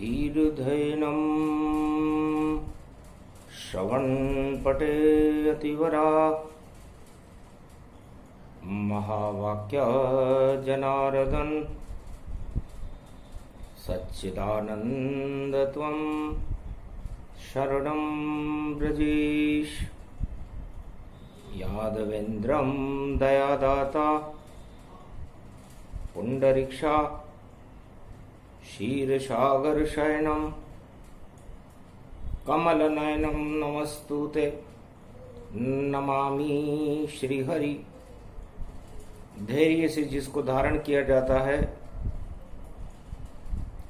धीर्धैनम् श्रवणपटे अतिवरा महावाक्य जनार्दन सच्चिदानंद त्वं शरणं ब्रजेश। यादवेन्द्रं दयादाता पुंडरीक्षा क्षीरसागर शयनम कमलनयनम नमस्तुते नमामि श्रीहरि। धैर्य से जिसको धारण किया जाता है,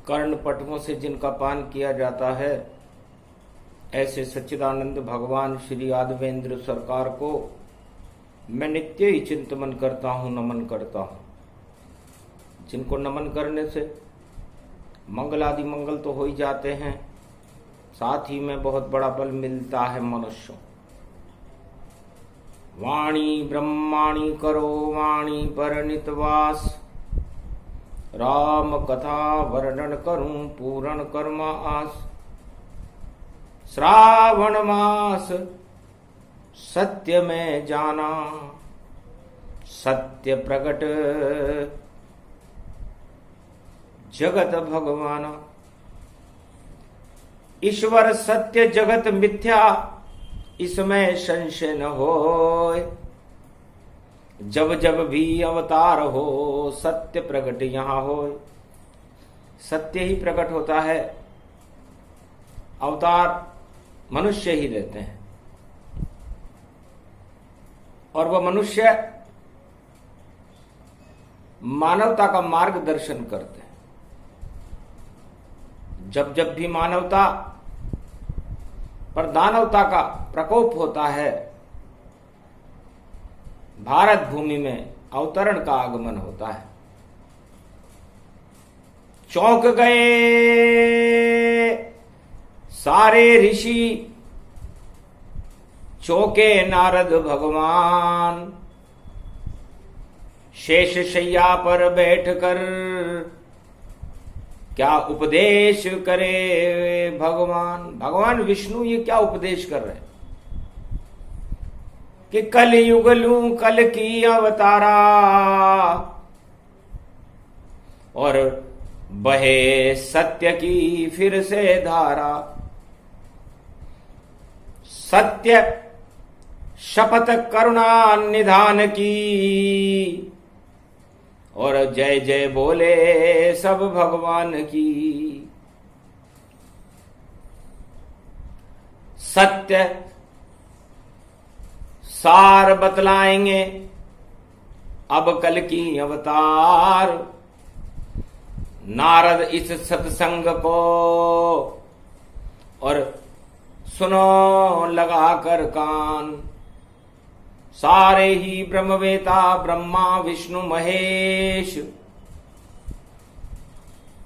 कर्ण पटुओं से जिनका पान किया जाता है, ऐसे सच्चिदानंद भगवान श्री यादवेंद्र सरकार को मैं नित्य ही चिंतन करता हूँ, नमन करता हूँ। जिनको नमन करने से मंगल आदि मंगल तो हो ही जाते हैं, साथ ही में बहुत बड़ा बल मिलता है मनुष्यों। वाणी ब्रह्माणी करो वाणी पर नितवास, राम कथा वर्णन करूं पूर्ण कर्म आस। श्रावण मास सत्य में जाना, सत्य प्रकट जगत भगवान। ईश्वर सत्य जगत मिथ्या, इसमें संशय न होय। जब जब भी अवतार हो सत्य प्रकट यहाँ होय। सत्य ही प्रकट होता है, अवतार मनुष्य ही रहते हैं। और वह मनुष्य मानवता का मार्गदर्शन करते हैं। जब जब भी मानवता पर दानवता का प्रकोप होता है, भारत भूमि में अवतरण का आगमन होता है। चौंक गए सारे ऋषि, चौंके नारद भगवान। शेष शैया पर बैठकर क्या उपदेश करे भगवान। भगवान विष्णु ये क्या उपदेश कर रहे हैं कि कल युग लूं कल की अवतारा, और बहे सत्य की फिर से धारा। सत्य शपथ करुणा निधान की, और जय जय बोले सब भगवान की। सत्य सार बतलाएंगे अब कल की अवतार। नारद इस सत्संग को और सुनो लगा कर कान। सारे ही ब्रह्मवेता ब्रह्मा विष्णु महेश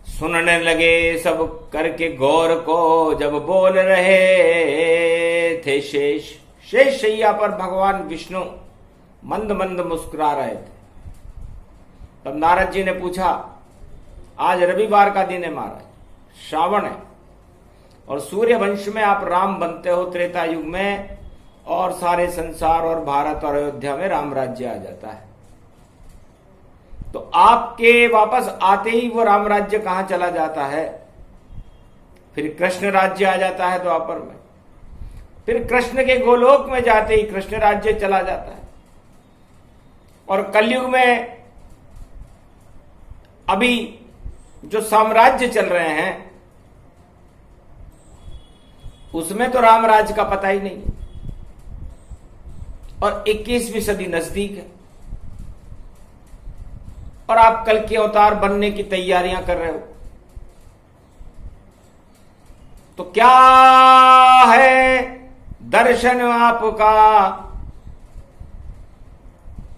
सुनने लगे सब करके गौर को। जब बोल रहे थे शेष शैया पर भगवान विष्णु मंद मंद मुस्कुरा रहे थे। तब नारद जी ने पूछा, आज रविवार का दिन है महाराज, श्रावण है, और सूर्य वंश में आप राम बनते हो त्रेता युग में, और सारे संसार और भारत और अयोध्या में राम राज्य आ जाता है। तो आपके वापस आते ही वो राम राज्य कहां चला जाता है? फिर कृष्ण राज्य आ जाता है द्वापर में। फिर कृष्ण के गोलोक में जाते ही कृष्ण राज्य चला जाता है। और कलयुग में अभी जो साम्राज्य चल रहे हैं उसमें तो राम राज्य का पता ही नहीं है। और 21वीं सदी नजदीक है, और आप कल के अवतार बनने की तैयारियां कर रहे हो। तो क्या है दर्शन आपका,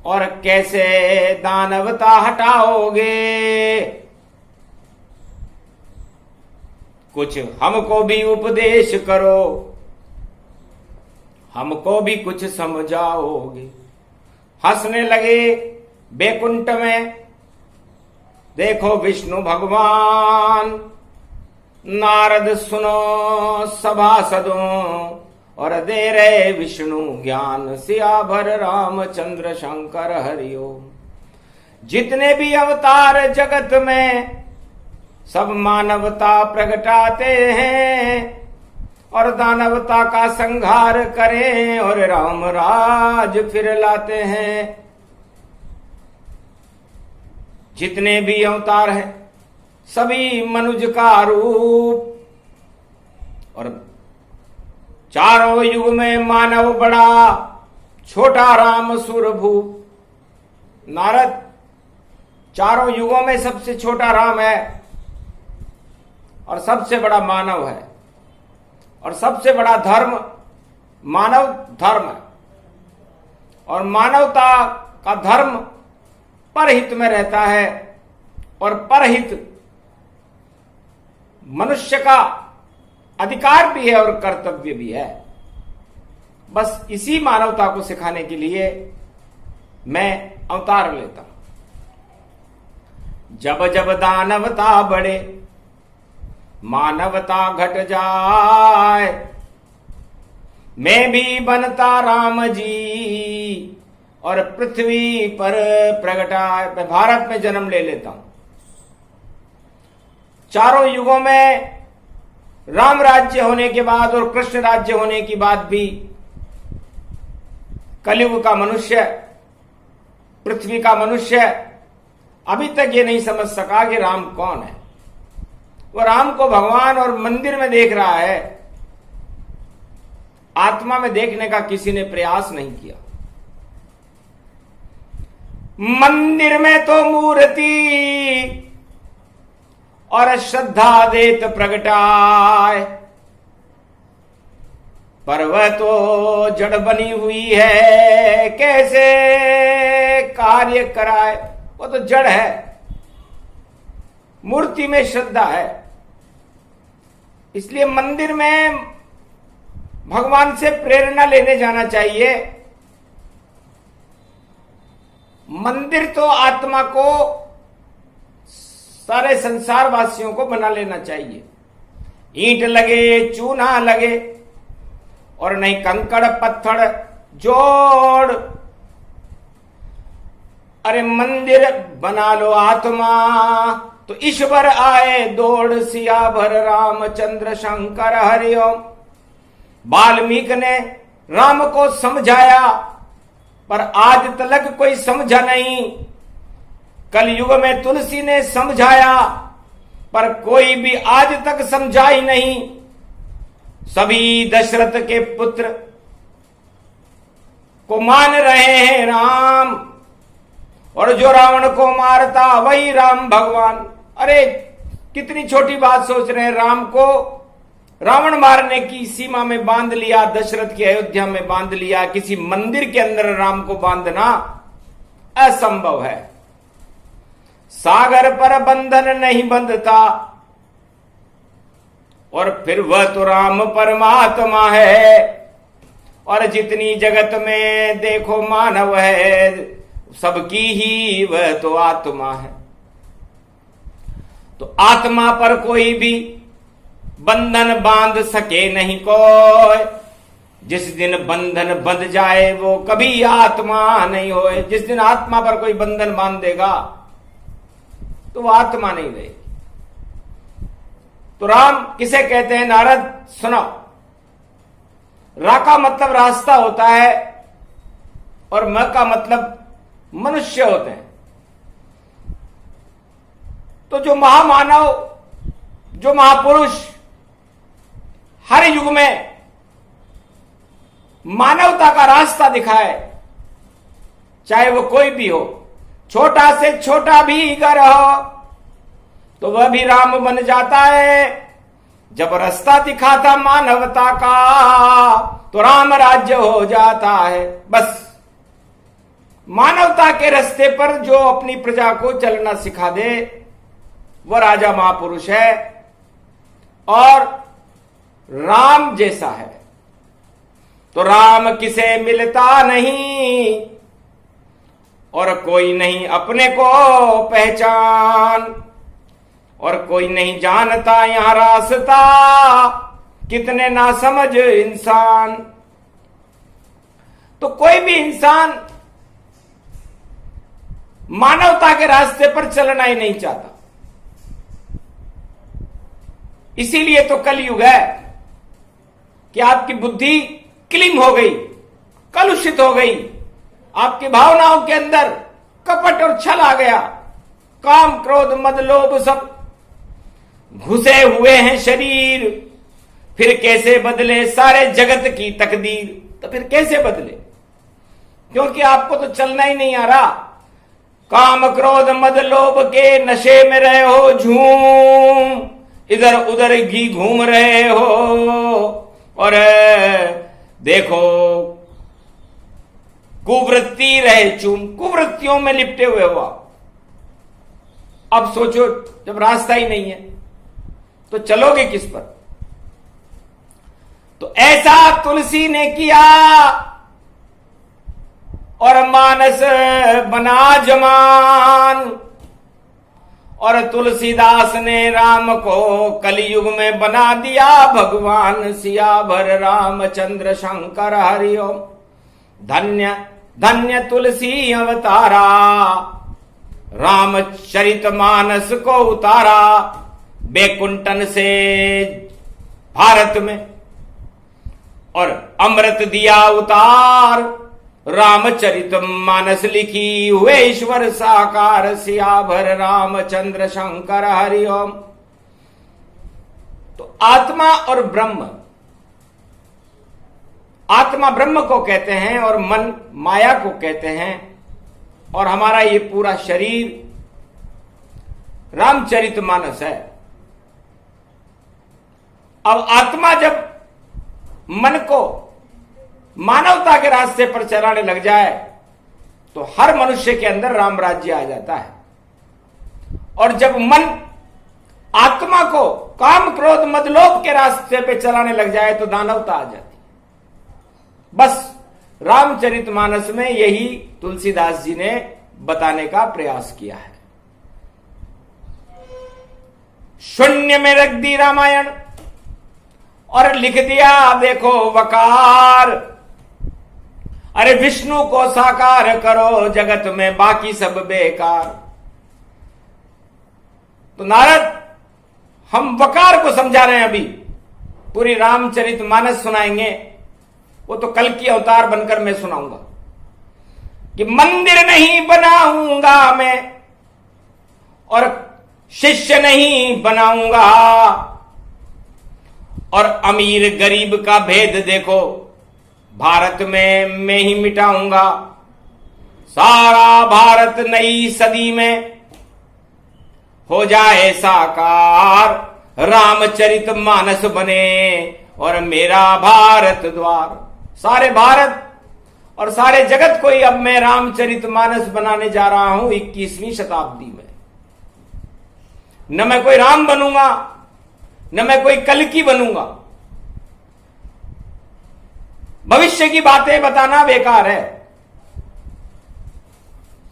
और कैसे दानवता हटाओगे? कुछ हमको भी उपदेश करो, हमको भी कुछ समझाओगे। हंसने लगे बैकुंठ में, देखो विष्णु भगवान नारद सुनो सभासदों, और दे रहे विष्णु ज्ञान, सियाभर रामचंद्र शंकर हरिओम। जितने भी अवतार जगत में सब मानवता प्रगटाते हैं, और दानवता का संहार करें और राम राज फिर लाते हैं। जितने भी अवतार हैं सभी मनुज का रूप, और चारों युग में मानव बड़ा, छोटा राम सुरभूप। नारद, चारों युगों में सबसे छोटा राम है और सबसे बड़ा मानव है, और सबसे बड़ा धर्म मानव धर्म है, और मानवता का धर्म परहित में रहता है, और परहित मनुष्य का अधिकार भी है और कर्तव्य भी है। बस इसी मानवता को सिखाने के लिए मैं अवतार लेता हूं। जब जब दानवता बढ़े मानवता घट जाए, मैं भी बनता राम जी और पृथ्वी पर प्रगटाए। मैं भारत में जन्म ले लेता हूं। चारों युगों में राम राज्य होने के बाद और कृष्ण राज्य होने की बात भी कलयुग का मनुष्य, पृथ्वी का मनुष्य अभी तक ये नहीं समझ सका कि राम कौन है। वो राम को भगवान और मंदिर में देख रहा है, आत्मा में देखने का किसी ने प्रयास नहीं किया। मंदिर में तो मूर्ति और श्रद्धा देत प्रगटाए, पर वह तो जड़ बनी हुई है, कैसे कार्य कराए। वो तो जड़ है, मूर्ति में श्रद्धा है। इसलिए मंदिर में भगवान से प्रेरणा लेने जाना चाहिए। मंदिर तो आत्मा को, सारे संसार वासियों को बना लेना चाहिए। ईंट लगे, चूना लगे, और नहीं कंकड़ पत्थर जोड़। अरे मंदिर बना लो आत्मा, तो ईश्वर आए दौड़, सियाभर रामचंद्र शंकर हरिओम। वाल्मीकि ने राम को समझाया, पर आज तक कोई समझा नहीं। कलयुग में तुलसी ने समझाया, पर कोई भी आज तक समझा ही नहीं। सभी दशरथ के पुत्र को मान रहे हैं राम, और जो रावण को मारता वही राम भगवान। अरे कितनी छोटी बात सोच रहे हैं। राम को रावण मारने की सीमा में बांध लिया, दशरथ की अयोध्या में बांध लिया। किसी मंदिर के अंदर राम को बांधना असंभव है। सागर पर बंधन नहीं बंधता, और फिर वह तो राम परमात्मा है। और जितनी जगत में देखो मानव है, सबकी ही वह तो आत्मा है। तो आत्मा पर कोई भी बंधन बांध सके नहीं कोई। जिस दिन बंधन बंध जाए वो कभी आत्मा नहीं होए। जिस दिन आत्मा पर कोई बंधन बांध देगा तो वो आत्मा नहीं रहेगी। तो राम किसे कहते हैं? नारद सुनो। रा का मतलब रास्ता होता है, और म का मतलब मनुष्य होते हैं। तो जो महामानव, जो महापुरुष हर युग में मानवता का रास्ता दिखाए, चाहे वो कोई भी हो, छोटा से छोटा भी घर हो, तो वह भी राम बन जाता है। जब रास्ता दिखाता मानवता का, तो राम राज्य हो जाता है। बस मानवता के रास्ते पर जो अपनी प्रजा को चलना सिखा दे, वह राजा महापुरुष है और राम जैसा है। तो राम किसे मिलता नहीं, और कोई नहीं अपने को पहचान। और कोई नहीं जानता यहां रास्ता, कितने नासमझ इंसान। तो कोई भी इंसान मानवता के रास्ते पर चलना ही नहीं चाहता। इसीलिए तो कलयुग है कि आपकी बुद्धि क्लीन हो गई, कलुषित हो गई, आपकी भावनाओं के अंदर कपट और छल आ गया, काम क्रोध मद लोभ सब घुसे हुए हैं शरीर। फिर कैसे बदले सारे जगत की तकदीर? तो फिर कैसे बदले? क्योंकि आपको तो चलना ही नहीं आ रहा। काम क्रोध मद लोभ के नशे में रहे हो झूम, इधर उधर ही घूम रहे हो, और देखो कुवृत्ति रहे चूम, कुवृत्तियों में लिपटे हुए हो आप। अब सोचो, जब रास्ता ही नहीं है तो चलोगे किस पर? तो ऐसा तुलसी ने किया और मानस बना जमान, और तुलसीदास ने राम को कलयुग में बना दिया भगवान। सियावर रामचंद्र शंकर हरिओम, धन्य धन्य तुलसी अवतारा, रामचरित मानस को उतारा बैकुंठन से भारत में, और अमृत दिया उतार, रामचरित मानस लिखी हुए ईश्वर साकार। सियावर रामचंद्र शंकर हरिओम। तो आत्मा और ब्रह्म, आत्मा ब्रह्म को कहते हैं और मन माया को कहते हैं, और हमारा ये पूरा शरीर रामचरित मानस है। अब आत्मा जब मन को मानवता के रास्ते पर चलाने लग जाए तो हर मनुष्य के अंदर राम राज्य आ जाता है। और जब मन आत्मा को काम क्रोध मद लोभ के रास्ते पे चलाने लग जाए तो दानवता आ जाती है। बस रामचरितमानस में यही तुलसीदास जी ने बताने का प्रयास किया है। शून्य में रख दी रामायण और लिख दिया देखो वकार, अरे विष्णु को साकार करो जगत में बाकी सब बेकार। तो नारद हम वकार को समझा रहे हैं। अभी पूरी रामचरितमानस सुनाएंगे, वो तो कल की अवतार बनकर मैं सुनाऊंगा कि मंदिर नहीं बनाऊंगा मैं और शिष्य नहीं बनाऊंगा, और अमीर गरीब का भेद देखो भारत में मैं ही मिटाऊंगा। सारा भारत नई सदी में हो जाए साकार, रामचरित मानस बने और मेरा भारत द्वार। सारे भारत और सारे जगत को ही अब मैं रामचरित मानस बनाने जा रहा हूं 21वीं शताब्दी में। न मैं कोई राम बनूंगा, न मैं कोई कल्कि बनूंगा। भविष्य की बातें बताना बेकार है,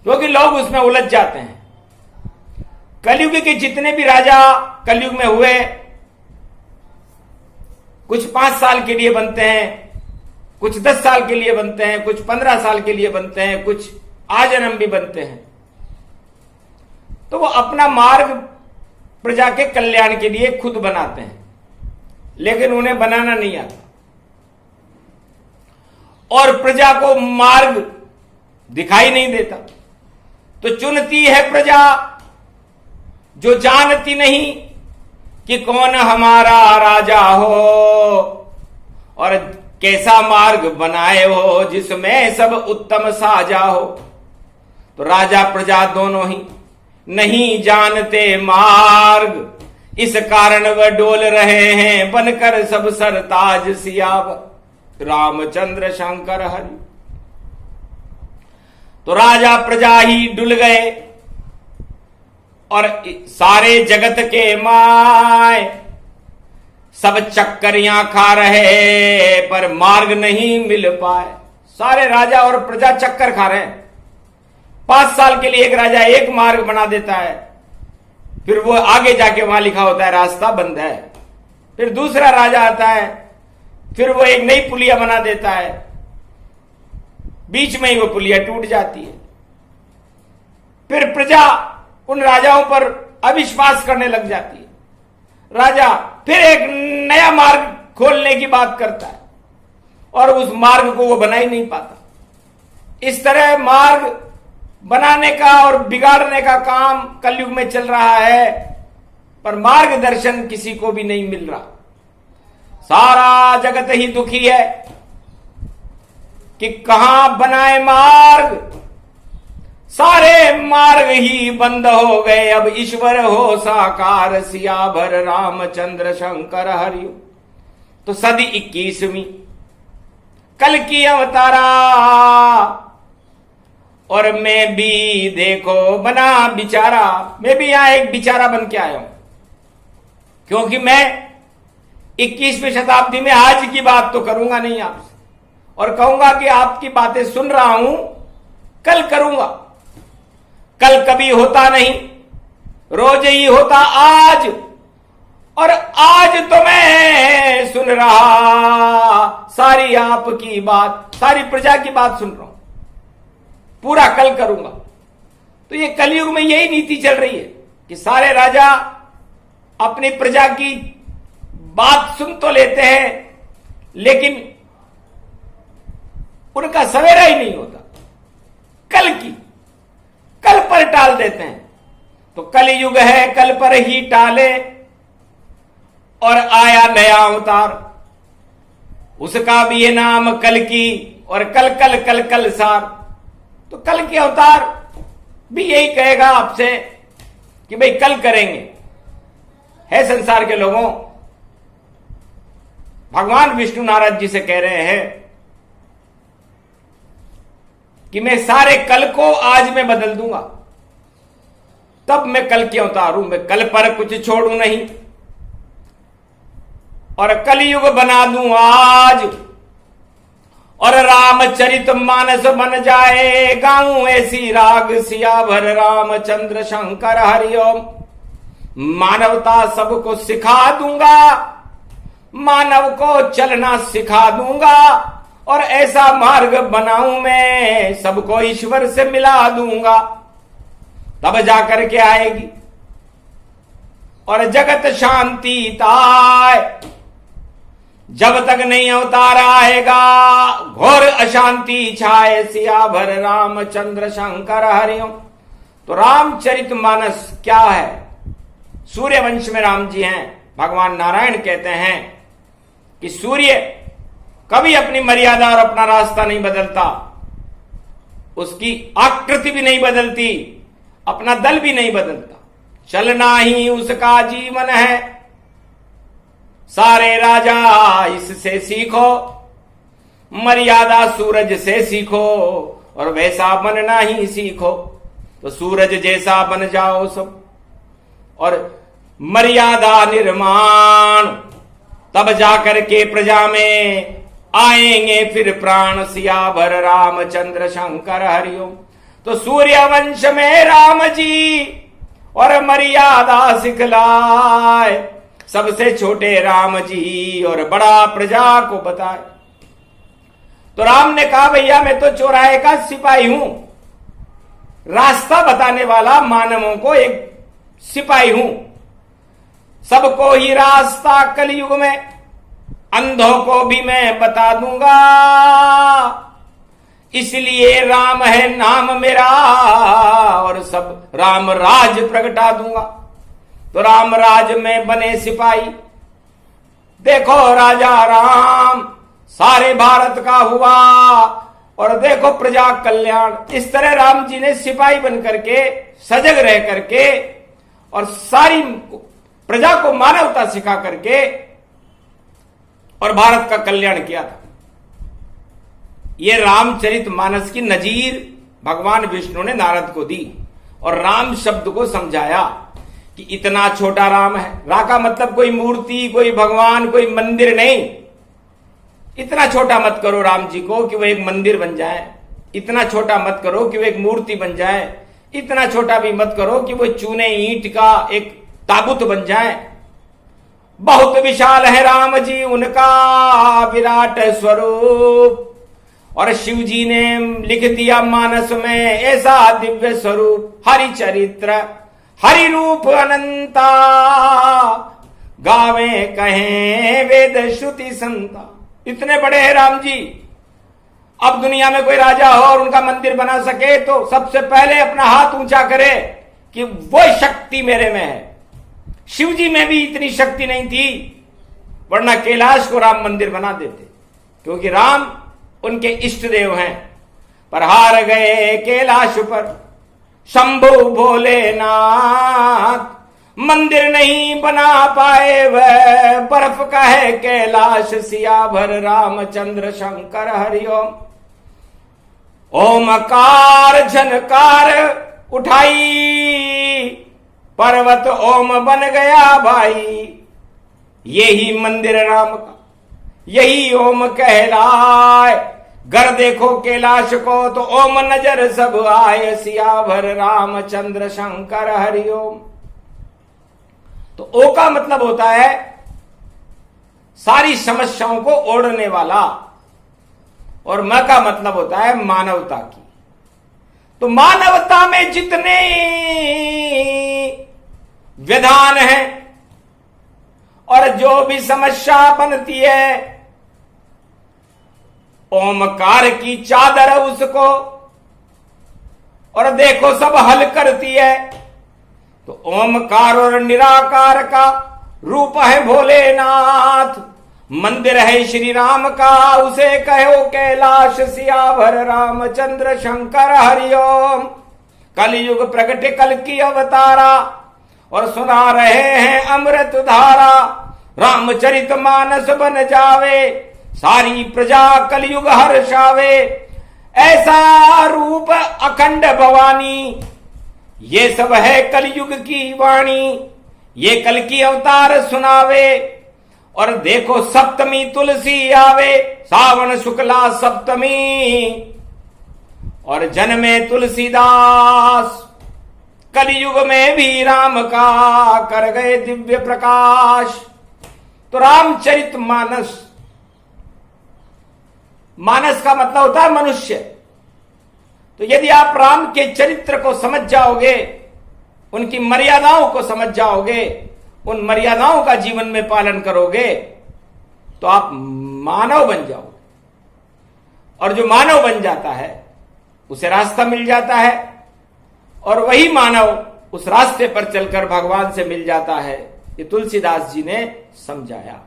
क्योंकि लोग उसमें उलझ जाते हैं। कलयुग के जितने भी राजा कलयुग में हुए, कुछ 5 साल के लिए बनते हैं, कुछ 10 साल के लिए बनते हैं, कुछ 15 साल के लिए बनते हैं, कुछ आजन्म भी बनते हैं। तो वो अपना मार्ग प्रजा के कल्याण के लिए खुद बनाते हैं, लेकिन उन्हें बनाना नहीं आता। और प्रजा को मार्ग दिखाई नहीं देता, तो चुनती है प्रजा जो जानती नहीं कि कौन हमारा राजा हो और कैसा मार्ग बनाए हो जिसमें सब उत्तम साजा हो। तो राजा प्रजा दोनों ही नहीं जानते मार्ग, इस कारण वह डोल रहे हैं बनकर सब सरताज सियावर रामचंद्र शंकर हरि। तो राजा प्रजा ही डुल गए और सारे जगत के माय सब चक्करियां खा रहे पर मार्ग नहीं मिल पाए। सारे राजा और प्रजा चक्कर खा रहे हैं। 5 साल के लिए एक राजा एक मार्ग बना देता है, फिर वो आगे जाके वहां लिखा होता है रास्ता बंद है। फिर दूसरा राजा आता है, फिर वो एक नई पुलिया बना देता है, बीच में ही वो पुलिया टूट जाती है। फिर प्रजा उन राजाओं पर अविश्वास करने लग जाती है। राजा फिर एक नया मार्ग खोलने की बात करता है और उस मार्ग को वो बना ही नहीं पाता। इस तरह मार्ग बनाने का और बिगाड़ने का काम कलयुग में चल रहा है, पर मार्गदर्शन किसी को भी नहीं मिल रहा। सारा जगत ही दुखी है कि कहां बनाए मार्ग, सारे मार्ग ही बंद हो गए। अब ईश्वर हो साकार, सियावर रामचंद्र शंकर हरिओ। तो सदी 21वीं कल की अवतारा, और मैं भी देखो बना बिचारा। मैं भी यहां एक बिचारा बन के आया हूं, क्योंकि मैं 21वीं शताब्दी में आज की बात तो करूंगा नहीं आपसे, और कहूंगा कि आपकी बातें सुन रहा हूं, कल करूंगा। कल कभी होता नहीं, रोज ही होता आज, और आज तो मैं सुन रहा सारी आपकी बात, सारी प्रजा की बात सुन रहा हूं, पूरा कल करूंगा। तो ये कलयुग में यही नीति चल रही है कि सारे राजा अपनी प्रजा की बात सुन तो लेते हैं, लेकिन उनका सवेरा ही नहीं होता। कल पर टाल देते हैं। तो कलयुग है, कल पर ही टाले, और आया नया अवतार, उसका भी ये नाम कल की, और कल कल कल कल सार। तो कल के अवतार भी यही कहेगा आपसे कि भाई कल करेंगे। है संसार के लोगों, भगवान विष्णु नारद जी से कह रहे हैं कि मैं सारे कल को आज में बदल दूंगा, तब मैं कल के अवतार हूं। मैं कल पर कुछ छोड़ू नहीं, और कलयुग बना दूं आज, और रामचरित मानस बन जाए। गाऊं ऐसी राग सियावर रामचंद्र शंकर हरिओम। मानवता सबको सिखा दूंगा, मानव को चलना सिखा दूंगा, और ऐसा मार्ग बनाऊं मैं, सबको ईश्वर से मिला दूंगा। तब जाकर के आएगी और जगत शांति ताय। जब तक नहीं अवतार आएगा, घोर अशांति छाए। सियावर रामचंद्र शंकर हरिओम। तो रामचरितमानस क्या है? सूर्य वंश में राम जी हैं। भगवान नारायण कहते हैं कि सूर्य कभी अपनी मर्यादा और अपना रास्ता नहीं बदलता, उसकी आकृति भी नहीं बदलती, अपना दल भी नहीं बदलता, चलना ही उसका जीवन है। सारे राजा इससे सीखो, मर्यादा सूरज से सीखो, और वैसा बनना ही सीखो। तो सूरज जैसा बन जाओ सब, और मर्यादा निर्माण, तब जाकर के प्रजा में आएंगे फिर प्राण। सियावर रामचंद्र शंकर हरिओम। तो सूर्य वंश में राम जी और मर्यादा सिखलाए, सबसे छोटे राम जी और बड़ा प्रजा को बताए। तो राम ने कहा भैया मैं तो चौराहे का सिपाही हूं, रास्ता बताने वाला मानवों को एक सिपाही हूं। सबको ही रास्ता कलयुग में, अंधों को भी मैं बता दूंगा। इसलिए राम है नाम मेरा, और सब राम राज प्रगटा दूंगा। तो राम राज में बने सिपाही, देखो राजा राम सारे भारत का हुआ, और देखो प्रजा कल्याण। इस तरह राम जी ने सिपाही बन करके, सजग रह करके, और सारी प्रजा को मानवता सिखा करके और भारत का कल्याण किया था। ये रामचरित मानस की नजीर भगवान विष्णु ने नारद को दी, और राम शब्द को समझाया कि इतना छोटा राम है। रा का मतलब कोई मूर्ति, कोई भगवान, कोई मंदिर नहीं। इतना छोटा मत करो राम जी को कि वो एक मंदिर बन जाए, इतना छोटा मत करो कि वो एक मूर्ति बन जाए, इतना छोटा भी मत करो कि वो चूने ईंट का एक ताबूत बन जाए। बहुत विशाल है राम जी उनका विराट स्वरूप, और शिव जी ने लिख दिया मानस में ऐसा दिव्य स्वरूप। हरि चरित्र हरि रूप अनंता, गावे कहें वेद श्रुति संता। इतने बड़े हैं राम जी। अब दुनिया में कोई राजा हो और उनका मंदिर बना सके तो सबसे पहले अपना हाथ ऊंचा करे कि वो शक्ति मेरे में है। शिव जी में भी इतनी शक्ति नहीं थी, वरना कैलाश को राम मंदिर बना देते, क्योंकि राम उनके इष्ट देव हैं। पर हार गए कैलाश पर शंभु भोलेनाथ, मंदिर नहीं बना पाए वह बर्फ का है कैलाश। सियावर रामचंद्र शंकर हरिओम। ओमकार झनकार उठाई, पर्वत ओम बन गया भाई। यही मंदिर राम का, यही ओम कहलाए। घर देखो कैलाश को तो ओम नजर सब आए। सियावर रामचंद्र शंकर हरिओम। तो ओ का मतलब होता है सारी समस्याओं को ओढ़ने वाला, और म का मतलब होता है मानवता की। तो मानवता में जितने विधान हैं और जो भी समस्या बनती है, ओमकार की चादर उसको और देखो सब हल करती है। तो ओमकार और निराकार का रूप है भोलेनाथ, मंदिर है श्री राम का, उसे कहो कैलाश। सियावर रामचंद्र शंकर हरिओम। कलयुग प्रगट कल की अवतारा, और सुना रहे हैं अमृत धारा। रामचरित मानस बन जावे, सारी प्रजा कलयुग हर्षावे। ऐसा रूप अखंड भवानी, ये सब है कलयुग की वाणी। ये कल की अवतार सुनावे, और देखो सप्तमी तुलसी आवे। सावन शुक्ला सप्तमी, और जन्मे तुलसीदास। कलयुग में भी राम का कर गए दिव्य प्रकाश। तो रामचरित मानस, मानस का मतलब होता है मनुष्य। तो यदि आप राम के चरित्र को समझ जाओगे, उनकी मर्यादाओं को समझ जाओगे, उन मर्यादाओं का जीवन में पालन करोगे, तो आप मानव बन जाओगे। और जो मानव बन जाता है उसे रास्ता मिल जाता है, और वही मानव उस रास्ते पर चलकर भगवान से मिल जाता है। ये तुलसीदास जी ने समझाया।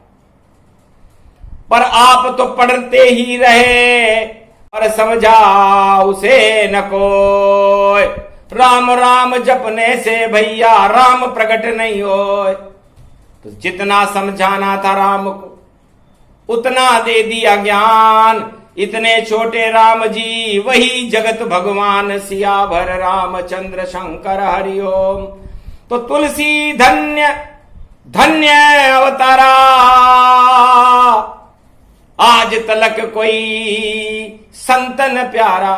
पर आप तो पढ़ते ही रहे और समझा उसे न कोई। राम राम जपने से भैया राम प्रकट नहीं होए। तो जितना समझाना था राम को उतना दे दिया ज्ञान। इतने छोटे राम जी वही जगत भगवान। सियावर रामचंद्र शंकर हरिओम। तो तुलसी धन्य धन्य अवतारा, आज तलक कोई संतन प्यारा।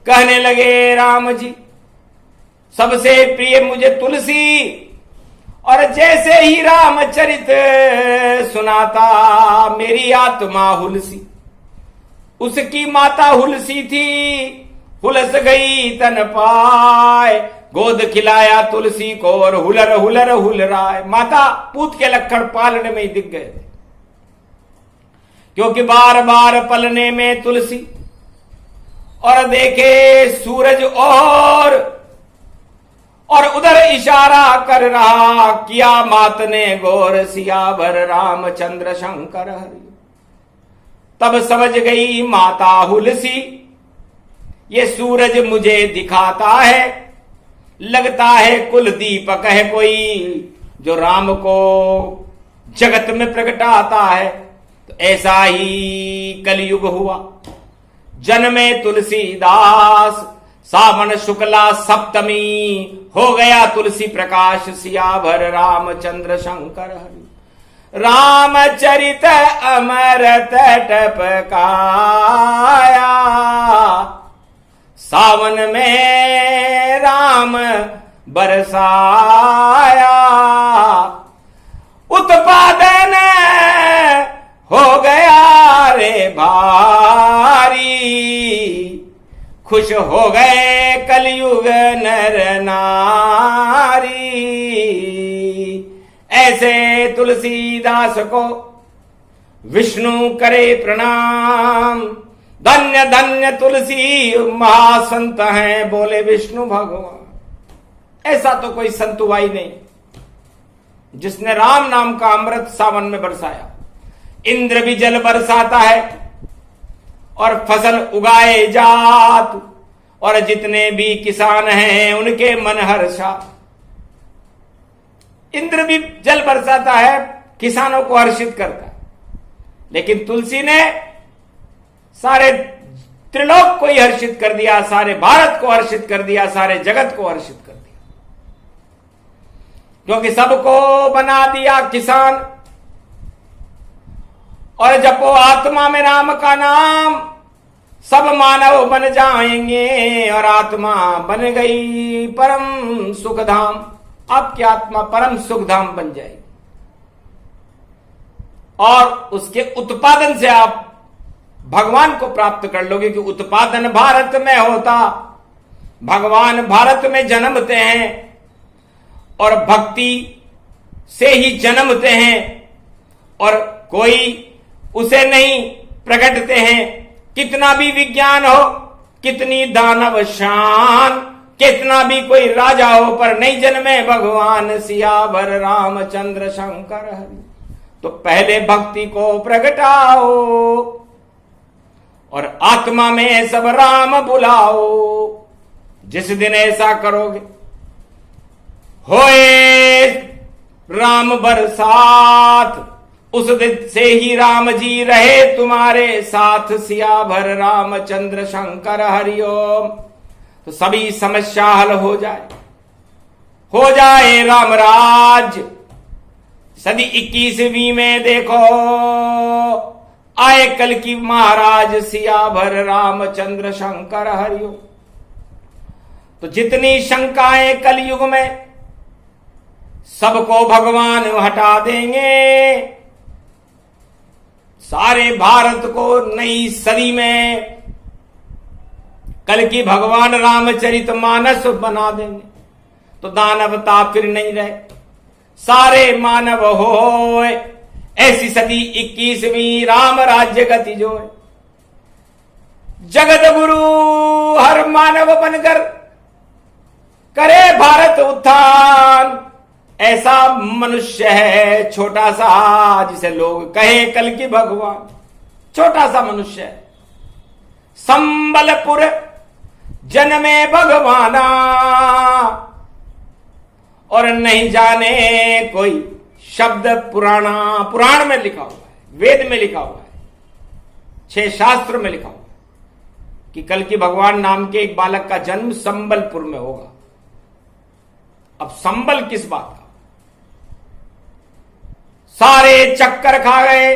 कहने लगे राम जी सबसे प्रिय मुझे तुलसी, और जैसे ही रामचरित सुनाता मेरी आत्मा हुलसी। उसकी माता हुलसी थी, हुलस गई तन पाए। गोद खिलाया तुलसी को और हुलर हुलर हुल रहा है। माता पूत के लक्षण पालने में ही दिख गए थे, क्योंकि बार बार पलने में तुलसी। और देखे सूरज और उधर इशारा कर रहा, किया मात ने गौर। सियावर रामचंद्र शंकर हरि। तब समझ गई माता हुलसी, ये सूरज मुझे दिखाता है, लगता है कुल दीपक है कोई, जो राम को जगत में प्रगटाता है। तो ऐसा ही कलयुग हुआ। जन्मे तुलसीदास, सावन शुक्ला सप्तमी, हो गया तुलसी प्रकाश। सियावर रामचंद्र शंकर हरि। रामचरित अमर तट पकाया, सावन में राम बरसाया। खुश हो गए कलयुग नर नारी। ऐसे तुलसीदास को विष्णु करे प्रणाम। धन्य धन्य तुलसी महासंत हैं, बोले विष्णु भगवान। ऐसा तो कोई संत हुआ ही नहीं जिसने राम नाम का अमृत सावन में बरसाया। इंद्र भी जल बरसाता है और फसल उगाए जात, और जितने भी किसान हैं उनके मन हर्षा। इंद्र भी जल बरसाता है, किसानों को हर्षित करता है, लेकिन तुलसी ने सारे त्रिलोक को ही हर्षित कर दिया, सारे भारत को हर्षित कर दिया, सारे जगत को हर्षित कर दिया, क्योंकि सबको बना दिया किसान। और जपो आत्मा में राम का नाम, सब मानव बन जाएंगे, और आत्मा बन गई परम सुखधाम। आपकी आत्मा परम सुखधाम बन जाएगी, और उसके उत्पादन से आप भगवान को प्राप्त कर लोगे। कि उत्पादन भारत में होता, भगवान भारत में जन्मते हैं, और भक्ति से ही जन्मते हैं, और कोई उसे नहीं प्रकटते हैं। कितना भी विज्ञान हो, कितनी दानव शान, कितना भी कोई राजा हो, पर नहीं जन्मे भगवान सियावर रामचंद्र शंकर हरि। तो पहले भक्ति को प्रगटाओ, और आत्मा में सब राम बुलाओ। जिस दिन ऐसा करोगे, होए राम बरसात, उस दिन से ही राम जी रहे तुम्हारे साथ। सियाभर रामचंद्र शंकर हरिओम। तो सभी समस्या हल हो जाए राम राज। सदी 21वीं में देखो आए कल की महाराज सियाभर रामचंद्र शंकर हरिओम। तो जितनी शंकाएं कलयुग में, सबको भगवान हटा देंगे। सारे भारत को नई सदी में कल की भगवान रामचरित मानस बना देंगे। तो दानवता फिर नहीं रहे, सारे मानव हो। ऐसी सदी 21वीं राम राज्य गति जो है। जगत गुरु हर मानव बनकर करे भारत उत्थान। ऐसा मनुष्य है छोटा सा, जिसे लोग कहे कल की भगवान। छोटा सा मनुष्य है। संबलपुर जन्मे भगवाना, और नहीं जाने कोई शब्द पुराण में लिखा हुआ है, वेद में लिखा हुआ है, 6 शास्त्र में लिखा हुआ है कि कल की भगवान नाम के एक बालक का जन्म संबलपुर में होगा। अब संबल किस बात का? सारे चक्कर खा गए,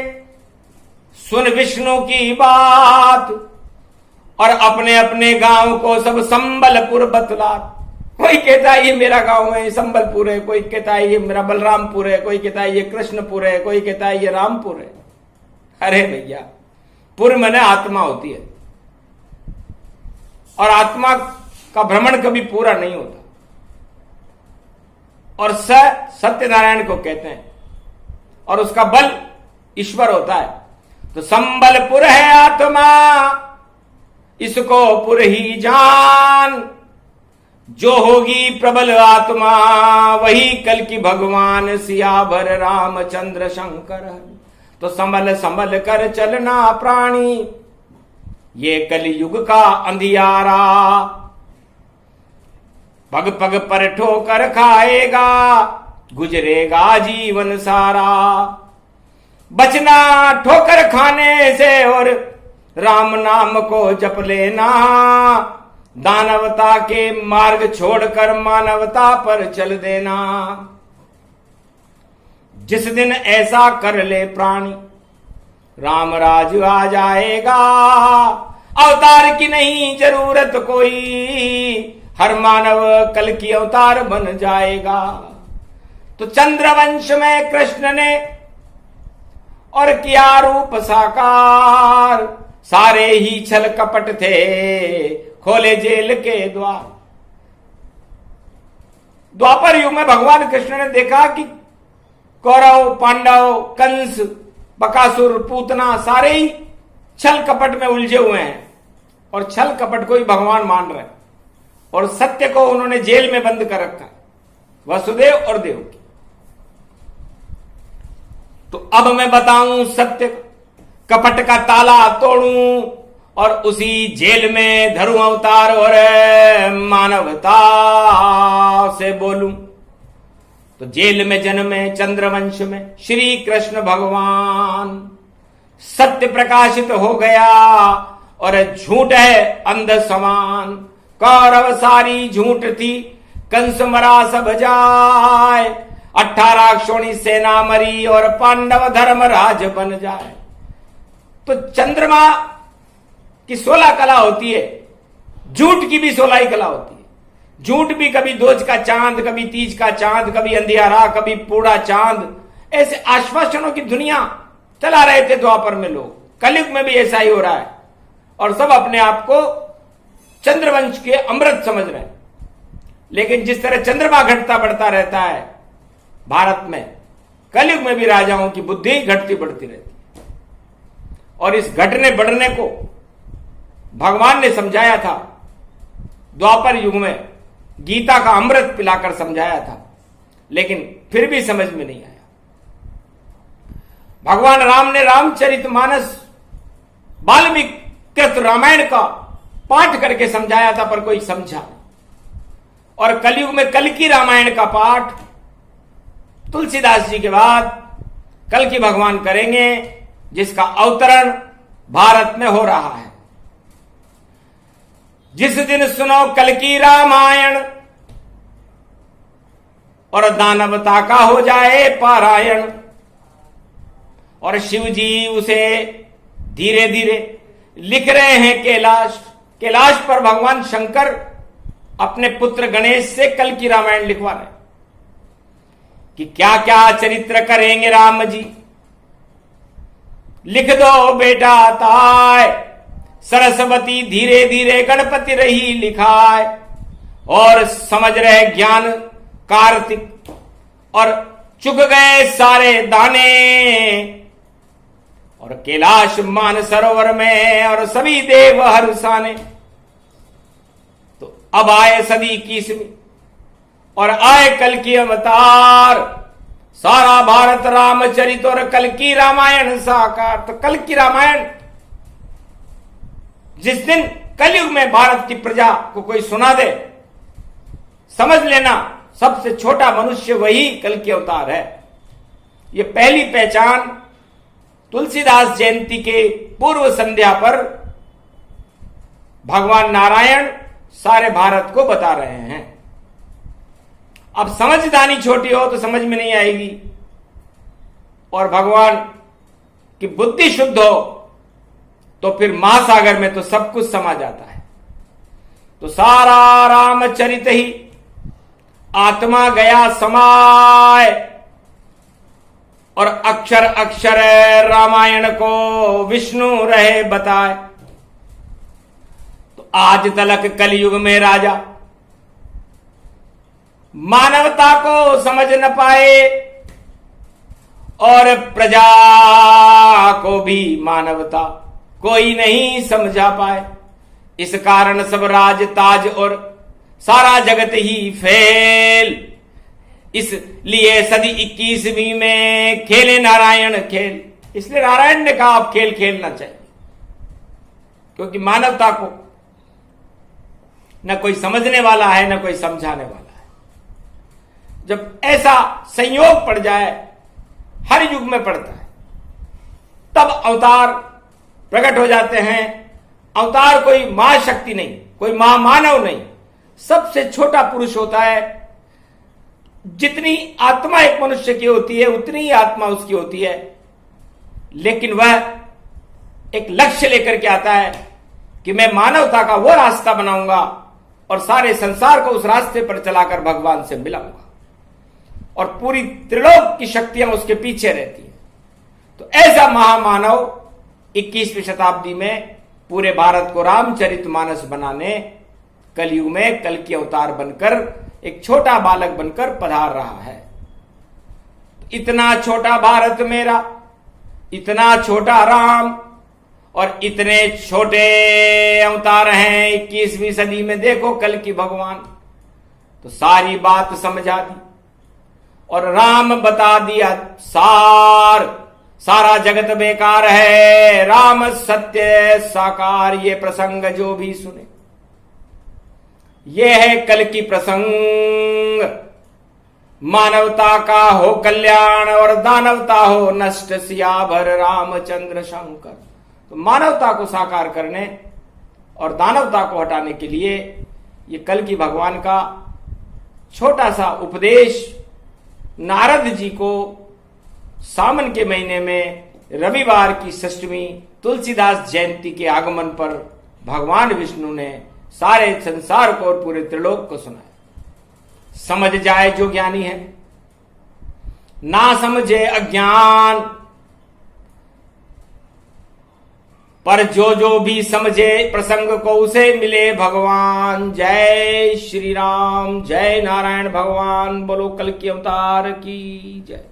सुन विष्णु की बात, और अपने अपने गांव को सब संबलपुर बतला। कोई कहता है ये मेरा गांव है, संबलपुर है, कोई कहता है ये मेरा बलरामपुर है, कोई कहता है ये कृष्णपुर है, कोई कहता है ये रामपुर है। अरे भैया, पुर माने आत्मा होती है, और आत्मा का भ्रमण कभी पूरा नहीं होता। और सत्यनारायण को कहते हैं, और उसका बल ईश्वर होता है। तो संबलपुर है आत्मा, इसको पुर ही जान। जो होगी प्रबल आत्मा, वही कल की भगवान सियाभर रामचंद्र शंकर। तो संभल संभल कर चलना प्राणी, ये कलयुग का अंधियारा। पग पग पर ठोकर खाएगा, गुजरेगा जीवन सारा। बचना ठोकर खाने से, और राम नाम को जप लेना। दानवता के मार्ग छोड़कर मानवता पर चल देना। जिस दिन ऐसा कर ले प्राणी, राम राज आ जाएगा। अवतार की नहीं जरूरत कोई, हर मानव कल की अवतार बन जाएगा। तो चंद्रवंश में कृष्ण ने और किया रूप साकार। सारे ही छल कपट थे, खोले जेल के द्वार। द्वापर युग में भगवान कृष्ण ने देखा कि कौरव, पांडव, कंस, बकासुर, पूतना सारे ही छल कपट में उलझे हुए हैं और छल कपट को ही भगवान मान रहे हैं और सत्य को उन्होंने जेल में बंद कर रखा, वसुदेव और देवकी। तो अब मैं बताऊं सत्य, कपट का ताला तोड़ूं और उसी जेल में धरूं अवतार और मानवता से बोलूं। तो जेल में जन्मे चंद्रवंश में श्री कृष्ण भगवान, सत्य प्रकाशित हो गया और झूठ है अंध समान। कौरव सारी झूठ थी, कंस मरा सब जाए, 18 क्षोणी सेना मरी और पांडव धर्मराज बन जाए। तो चंद्रमा की 16 कला होती है, झूठ की भी 16 ही कला होती है। झूठ भी कभी दोज का चांद, कभी तीज का चांद, कभी अंधियारा, कभी पूरा चांद, ऐसे आश्वासनों की दुनिया चला रहे थे द्वापर में लोग। कलयुग में भी ऐसा ही हो रहा है और सब अपने आप को चंद्रवंश के अमृत समझ रहे हैं। लेकिन जिस तरह चंद्रमा घटता बढ़ता रहता है भारत में, कलयुग में भी राजाओं की बुद्धि घटती बढ़ती रहती है। और इस घटने बढ़ने को भगवान ने समझाया था द्वापर युग में, गीता का अमृत पिलाकर समझाया था, लेकिन फिर भी समझ में नहीं आया। भगवान राम ने रामचरितमानस, वाल्मीकि कृत रामायण का पाठ करके समझाया था, पर कोई समझा नहीं। और कलयुग में कल्कि रामायण का पाठ तुलसीदास जी के बाद कल्कि भगवान करेंगे, जिसका अवतरण भारत में हो रहा है। जिस दिन सुनो कल्कि रामायण और दानवता का हो जाए पारायण, और शिव जी उसे धीरे धीरे लिख रहे हैं कैलाश। कैलाश पर भगवान शंकर अपने पुत्र गणेश से कल्कि रामायण लिखवा रहे कि क्या क्या चरित्र करेंगे राम जी, लिख दो बेटा ताय। सरस्वती धीरे धीरे गणपति रही लिखाए, और समझ रहे ज्ञान कार्तिक, और चुग गए सारे दाने, और कैलाश मान सरोवर में और सभी देव हर्षाने। तो अब आए सदी 21वीं और आए कल्कि अवतार, सारा भारत रामचरित और कल्कि रामायण साकार। तो कल्कि रामायण जिस दिन कलयुग में भारत की प्रजा को कोई सुना दे, समझ लेना सबसे छोटा मनुष्य वही कल्कि अवतार है। ये पहली पहचान तुलसीदास जयंती के पूर्व संध्या पर भगवान नारायण सारे भारत को बता रहे हैं। अब समझदानी छोटी हो तो समझ में नहीं आएगी, और भगवान की बुद्धि शुद्ध हो तो फिर महासागर में तो सब कुछ समा जाता है। तो सारा रामचरित ही आत्मा गया समाय, और अक्षर अक्षर रामायण को विष्णु रहे बताए। तो आज तलक कलयुग में राजा मानवता को समझ न पाए, और प्रजा को भी मानवता कोई नहीं समझा पाए। इस कारण सब राज ताज और सारा जगत ही फेल। इसलिए सदी 21वीं में खेले नारायण खेल। इसलिए नारायण ने कहा अब खेल खेलना चाहिए, क्योंकि मानवता को न कोई समझने वाला है न कोई समझाने वाला है। जब ऐसा संयोग पड़ जाए, हर युग में पड़ता है, तब अवतार प्रकट हो जाते हैं। अवतार कोई महाशक्ति नहीं, कोई महामानव नहीं, सबसे छोटा पुरुष होता है। जितनी आत्मा एक मनुष्य की होती है उतनी ही आत्मा उसकी होती है, लेकिन वह एक लक्ष्य लेकर के आता है कि मैं मानवता का वो रास्ता बनाऊंगा और सारे संसार को उस रास्ते पर चलाकर भगवान से मिलाऊंगा, और पूरी त्रिलोक की शक्तियां उसके पीछे रहती हैं। तो ऐसा महामानव 21वीं शताब्दी में पूरे भारत को रामचरितमानस बनाने कलयुग में कल की अवतार बनकर एक छोटा बालक बनकर पधार रहा है। इतना छोटा भारत मेरा, इतना छोटा राम, और इतने छोटे अवतार हैं 21वीं सदी में। देखो कल की भगवान तो सारी बात समझा दी और राम बता दिया सारा जगत बेकार है, राम सत्य साकार। ये प्रसंग जो भी सुने, ये है कल की प्रसंग। मानवता का हो कल्याण और दानवता हो नष्ट, सियाभर रामचंद्र शंकर। तो मानवता को साकार करने और दानवता को हटाने के लिए ये कल की भगवान का छोटा सा उपदेश नारद जी को सावन के महीने में रविवार की षष्ठमी तुलसीदास जयंती के आगमन पर भगवान विष्णु ने सारे संसार को और पूरे त्रिलोक को सुनाया। समझ जाए जो ज्ञानी है, ना समझे अज्ञान, पर जो भी समझे प्रसंग को उसे मिले भगवान। जय श्री राम, जय नारायण भगवान, बोलो कल की अवतार की जय।